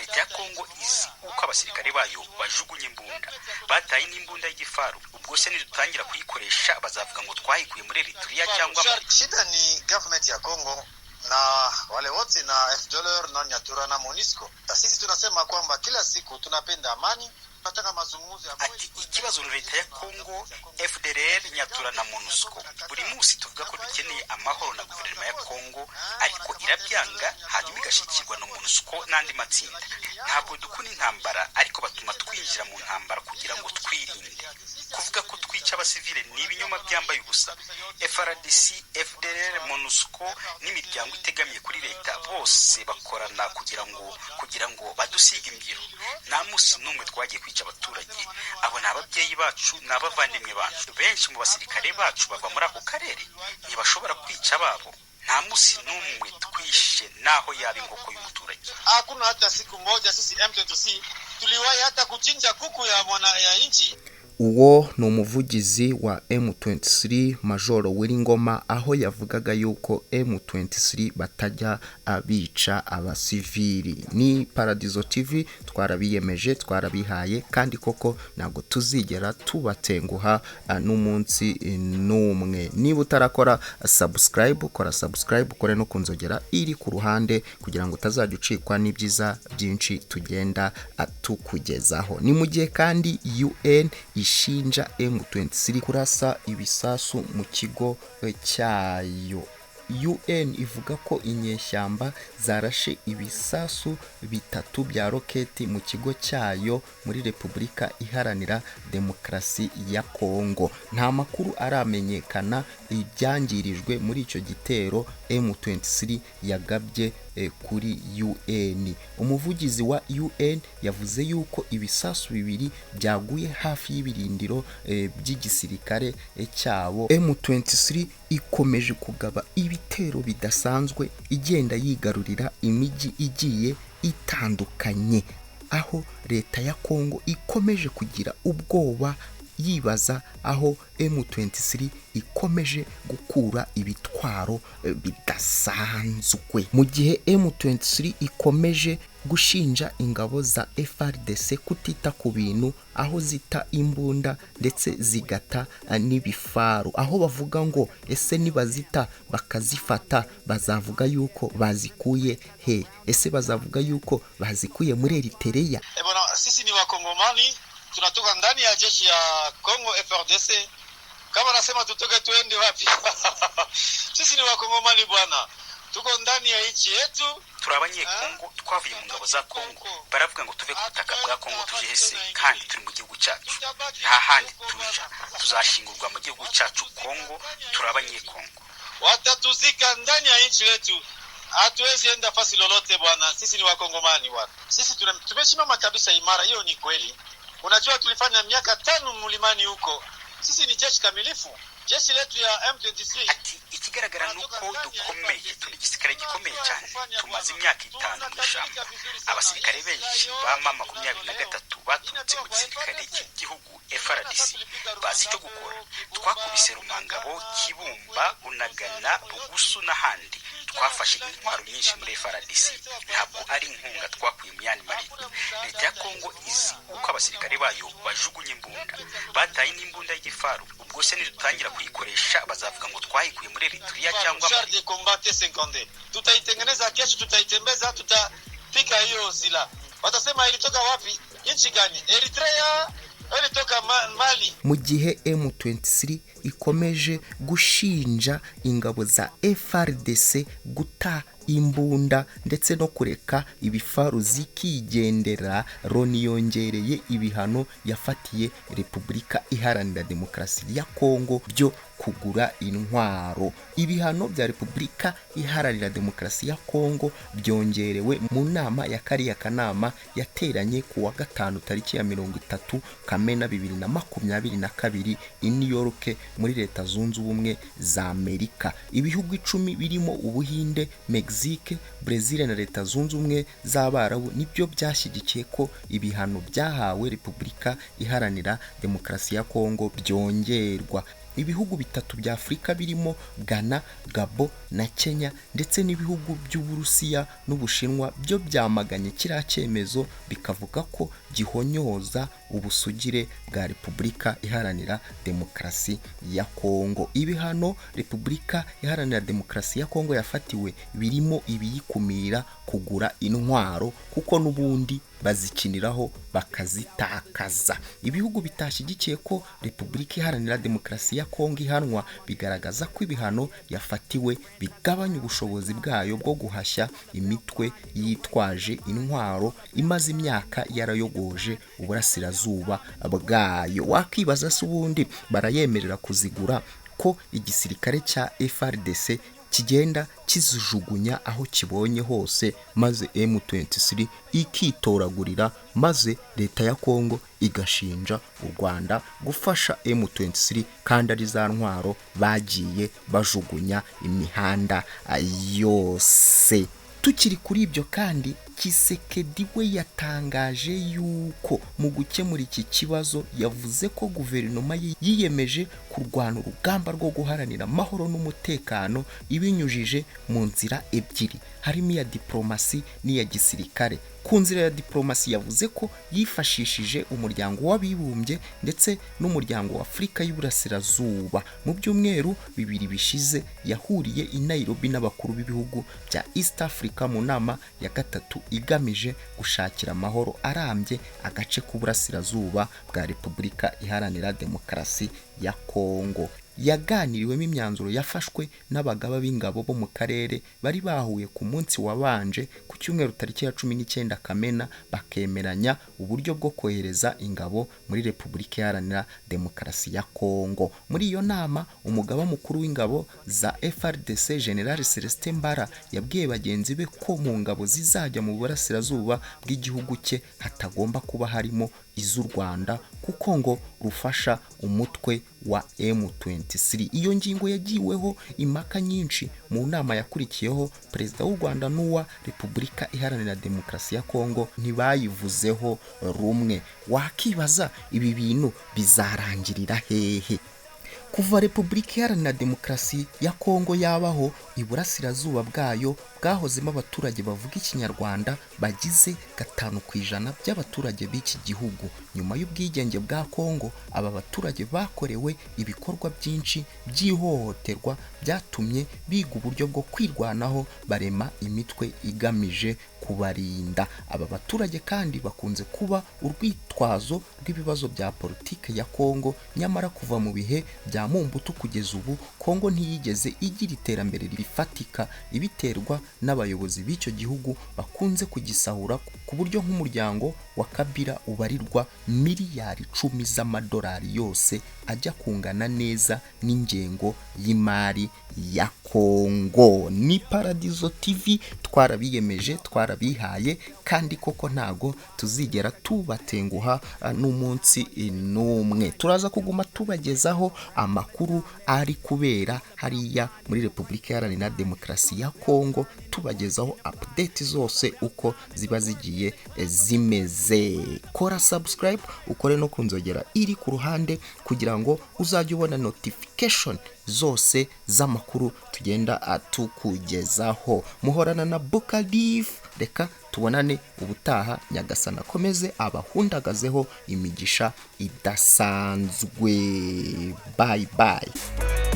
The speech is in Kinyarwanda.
leta ya Congo izi uko abasirikare bayo bajugunye imbunda, bataye n'imbunda y'igifaru. Ubwo se nidutangira kuyikoresha bazavuga ngo twayikuye muri Eritrea cyangwa shida ni government ya Congo na wale wote na FDLR na Nyatura na MONUSCO. Sisi tunasema kwamba kila siku tunapenda amani, tunataka mazungumzo ya ati ikibazo leta ya Congo, FDLR, Nyatura na MONUSCO. Buri munsi tuvuga ko dukeneye amahoro na guverinoma ya Congo, ariko irabyanga hanyuma igashikirwa na MONUSCO n'andi matsinda. Ntabwo dukuna intambara, ariko batuma twinjira mu ntambara kugira ngo twirinde. Kuvuga ko twica abasivile ni ibinyoma byambaye ubusa. FRDC, FDLR, MONUSCO n'imiryango itegamiye kuri leta bose bakorana kugira ngo badusiga imbyiro. Nta musi n'umwe twagiye kwica abaturage. Abo ni ababyeyi bacu, ni abavandimwe bacu. Benshi mu basirikare bacu bava muri ako karere, ntibashobora kwica ababo. Nta musi n'umwe twishe naho yaba inkoko y'umuturage. Hakuna hata siku moja sisi M23 tuliwahi hata kuchinja kuku ya nchi. Uwo ni umuvugizi wa M23 Majoro Wiringoma, aho yavugaga yuko M23 batajya abica abasivili. Ni Paradizo TV, twarabiyemeje, twarabihaye, kandi koko ntabwo tuzigera tubatenguha n'umunsi n'umwe. Niba utarakora subscribe, kora subscribe, kore no kunzogera iri ku ruhande kugira ngo utazajya ucikwa n'ibyiza byinshi tugenda tukugezaho. Ni mu gihe kandi UN ishinja M23 kurasa ibisasu mu kigo cyayo. UN ivuga ko inyeshyamba zarashe ibisasu bitatu bya roketi mu kigo cyayo muri Repubulika Iharanira Demokarasi ya Congo. Nta makuru aramenyekana ibyangirijwe muri icyo gitero M23 yagabye kuri UN. Umuvugizi wa UN yavuze yuko ibisasu bibiri byaguye hafi y'ibirindiro by'igisirikare cyabo. M23 ikomeje kugaba ibitero bidasanzwe, igenda yigarurira imijyi igiye itandukanye, aho leta ya Congo ikomeje kugira ubwoba, yibaza aho M23 ikomeje gukura ibitwaro bidasanzwe. Mu gihe M23 ikomeje gushinja ingabo za FRDC kutita ku bintu, aho zita imbunda ndetse zigata n'ibifaru, aho bavuga ngo ese nibazita bakazifata bazavuga yuko bazikuye he? Ese bazavuga yuko bazikuye muri Eritrea? Bwana, sisi ni Wakongomani, tunatoka ndani ya jeshi ya Congo FRDC. Kama nasema tutoke tuende wapi? Sisi ni Wakongomani bwana, tuko ndani ya nchi yetu. Turabanye Congo, twavuye mu ngabo za Congo. Baravuga ngo tuve ku butaka bwa Congo tuje hese, kandi turi mu gihugu cyacu. Nta handi tuja, tuzashingurwa mu gihugu cyacu Congo. Turabanye Congo, watatuzika ndani ya nchi yetu. Hatuwezi enda fasi lolote bwana. Sisi ni Wakongomani bwana. Sisi tumesimama kabisa imara, hiyo ni kweli. Unajua tulifanya miaka 5 mlimani huko. Sisi ni jeshi kamilifu. Jeshi letu ya M23. Ati ikigaragara nuko dukomeye, turi igisirikare gikomeye cyane. Tumaze imyaka 5 mu shamba. Abasirikare benshi ba mama 23 baturutse mu gisirikare cy'igihugu FRDC bazi icyo gukora. Twakubise Rumangabo, Kibumba, Bunagana, Bugusu n'ahandi. Twafashe intwaro nyinshi muri FRDC. Ntabwo ari inkunga twakuye mu yandi mariko. Leta ya Congo izi uko abasirikare bayo bajugunye imbunda, bataye n'imbunda y'igifaru. Ubwo se nidutangira kuyikoresha bazavuga ngo twayikuye muri Eritrea cyangwa de combattre 50. Tutaitengeneza kesho, tutaitembeza, tutafika hiyo sila. Watasema ilitoka wapi? Nchi gani? Eritrea, ilitoka Mali. Mu gihe M23 ikomeje gushinja ingabo za FRDC guta imbunda ndetse no kureka ibifaru zikigendera, Loni yongereye ibihano yafatiye Repubulika Iharanira Demokarasi ya Congo byo kugura intwaro. Ibihano bya Repubulika Iharanira Demokarasi ya Congo byongerewe mu nama ya kariya kanama yateranye ku wa gatanu tariki ya 30 Kamena 2022 i New York muri Leta Zunze Ubumwe za Amerika. Ibihugu 10 birimo Ubuhinde, Mexique, Brazil na Leta Zunze Ubumwe z'Abarabu nibyo byashyigikiye ko ibihano byahawe Repubulika Iharanira Demokarasi ya Congo byongerwa. ibihugu bitatu bya Afurika birimo Ghana, Gabo na Kenya ndetse n'ibihugu by'Uburusiya n'Ubushinwa byo byamaganye kiriya cyemezo bikavuga ko gihonyoza ubusugire bwa Repubulika Iharanira Demokarasi ya Kongo. Ibihano Repubulika Iharanira Demokarasi ya Kongo yafatiwe birimo ibiyikumira kugura intwaro kuko n'ubundi bazikiniraho bakazitakaza. Ibihugu bitashyigikiye ko Repubulika Iharanira Demokarasi ya Kongo ihanwa bigaragaza ko ibihano yafatiwe bigabanya ubushobozi bwayo bwo guhashya imitwe yitwaje intwaro imaze imyaka yarayogoje uburasirazuba bwayo. Wakibaza se ubundi barayemerera kuzigura ko igisirikare cya FARDC kigenda kizijugunya aho kibonye hose maze M23 ikitoragurira, maze leta ya Kongo igashinja u Rwanda gufasha M23 kandi ari za ntwaro bagiye bajugunya imihanda yose. Tukiri kuri ibyo kandi Kisekedi we yatangaje yuko mu gukemura iki kibazo yavuze ko guverinoma ye yiyemeje kurwana urugamba rwo guharanira amahoro n'umutekano ibinyujije mu nzira ebyiri, harimo iya diplomasi n'iya gisirikare. Ku nzira ya diplomasi yavuze ko yifashishije umuryango w'abibumbye ndetse n'umuryango wa Afurika y'Uburasirazuba. Mu byumweru bibiri bishize yahuriye i Nairobi n'abakuru b'ibihugu bya East Africa mu nama ya gatatu igamije gushakira amahoro arambye agace k'uburasirazuba bwa Repubulika Iharanira Demokarasi ya Kongo. Yaganiriwemo imyanzuro yafashwe n'abagaba b'ingabo bo mu karere bari bahuye ku munsi wabanje ku cyumweru tariki ya 19 Kamena, bakemeranya uburyo bwo kohereza ingabo muri Repubulika Iharanira Demokarasi ya Kongo. Muri iyo nama umugaba mukuru w'ingabo za FARDC General Celestin Mbara yabwiye bagenzi be ko mu ngabo zizajya mu burasirazuba bw'igihugu cye hatagomba kuba harimo iz'u Rwanda kuko ngo rufasha umutwe wa M23. Iyo ngingo yagiweho impaka nyinshi mu nama yakurikiyeho. Perezida w'u Rwanda n'uwa Repubulika Iharanira Demokarasi ya Kongo ntibayivuzeho rumwe. Wakibaza ibi bintu bizarangirira hehe? Kuva Repubulika Iharanira Demokarasi ya Kongo yabaho, iburasirazuba bwayo bwahozemo abaturage bavuga ikinyarwanda bagize 5% by'abaturage b'iki gihugu. Nyuma y'ubwigenge bwa Kongo, aba baturage bakorewe ibikorwa byinshi by'ihohoterwa byatumye biga uburyo bwo kwirwanaho, barema imitwe igamije kubarinda. Aba baturage kandi bakunze kuba urwitwazo rw'ibibazo bya politike ya Kongo. Nyamara kuva mu bihe bya Mumbutu kugeza ubu, Kongo ntiyigeze igira iterambere rifatika, ibiterwa n'abayobozi b'icyo gihugu bakunze kugisahura, ku buryo nk'umuryango wa Kabila ubarirwa miliyari 10 z'amadolari yose ajya kungana neza n'ingengo y'imari ya Kongo. Ni Paradizo TV, twarabiyemeje, twarabihaye, kandi koko ntago tuzigera tubatenguha n'umunsi n'umwe. Turaza kuguma tubagezaho amakuru ari kubera hariya muri Repubulika Iharanira Demokarasi ya Kongo, tubagezaho update zose uko ziba zigiye zimeze. Kora subscribe, ukore no kunzogera iri ku ruhande kugira ngo uzajye ubona notification zose z'amakuru tugenda atukugezaho. Muhorana na Bukadif, reka tubonane ubutaha. Nyagasana akomeze abahundagazeho imigisha idasanzwe. Bye bye.